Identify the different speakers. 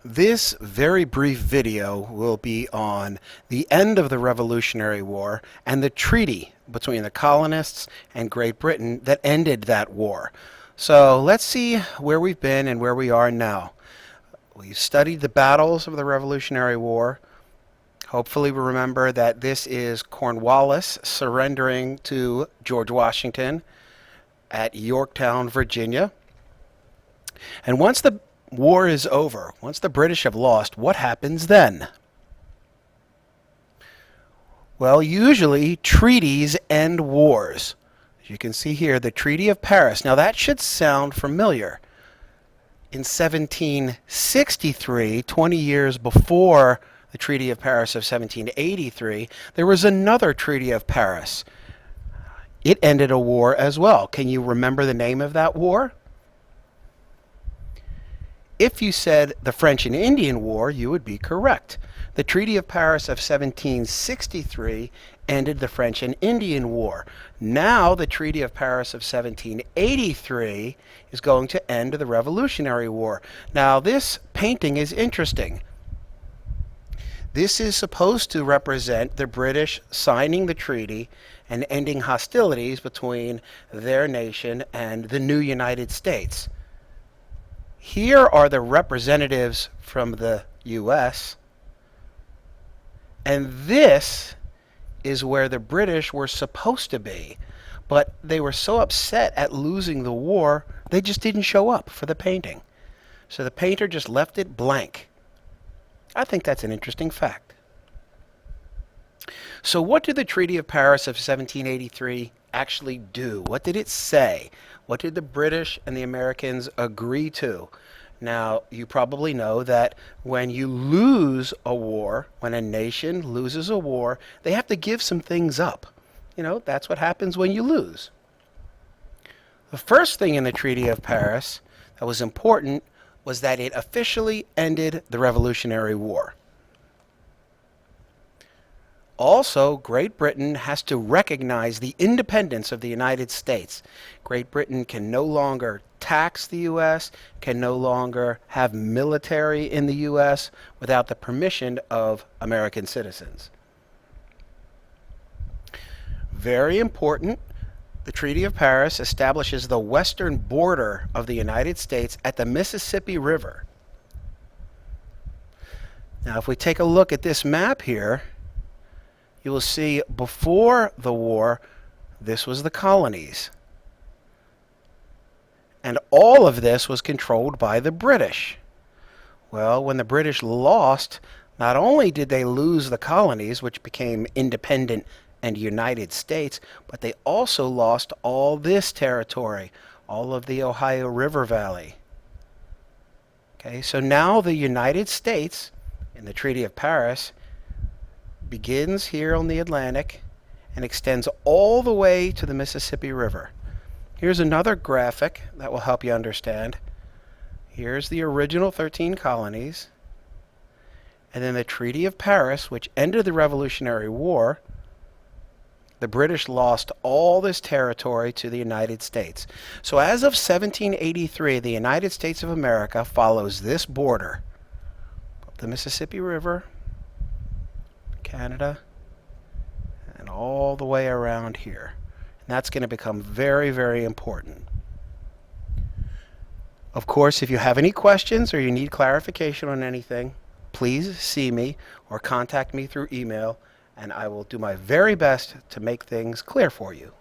Speaker 1: This very brief video will be on the end of the Revolutionary War and the treaty between the colonists and Great Britain that ended that war. So let's see where we've been and where we are now. We've studied the battles of the Revolutionary War. Hopefully we remember that this is Cornwallis surrendering to George Washington at Yorktown, Virginia. And once the war is over, once the British have lost, what happens then? Well, usually treaties end wars. As you can see here, the Treaty of Paris. Now that should sound familiar. In 1763, 20 years before the Treaty of Paris of 1783, there was another Treaty of Paris. It ended a war as well. Can you remember the name of that war? If you said the French and Indian War, you would be correct. The Treaty of Paris of 1763 ended the French and Indian War. Now the Treaty of Paris of 1783 is going to end the Revolutionary War. Now this painting is interesting. This is supposed to represent the British signing the treaty and ending hostilities between their nation and the new United States. Here are the representatives from the U.S., and this is where the British were supposed to be. But they were so upset at losing the war, they just didn't show up for the painting. So the painter just left it blank. I think that's an interesting fact. So what did the Treaty of Paris of 1783 actually do? What did it say? What did the British and the Americans agree to? Now, you probably know that when you lose a war, when a nation loses a war, they have to give some things up. You know, that's what happens when you lose. The first thing in the Treaty of Paris that was important was that it officially ended the Revolutionary War. Also, Great Britain has to recognize the independence of the United States. Great Britain can no longer tax the U.S., can no longer have military in the U.S. without the permission of American citizens. Very important, the Treaty of Paris establishes the western border of the United States at the Mississippi River. Now, if we take a look at this map here, you will see before the war, this was the colonies. And all of this was controlled by the British. Well, when the British lost, not only did they lose the colonies, which became independent and United States, but they also lost all this territory, all of the Ohio River Valley. Okay, so now the United States, in the Treaty of Paris, begins here on the Atlantic and extends all the way to the Mississippi River. Here's another graphic that will help you understand. Here's the original 13 colonies, and then the Treaty of Paris, which ended the Revolutionary War. The British lost all this territory to the United States. So as of 1783, the United States of America follows this border, up the Mississippi River, Canada, and all the way around here. And that's going to become very, very important. Of course, if you have any questions or you need clarification on anything, please see me or contact me through email, and I will do my very best to make things clear for you.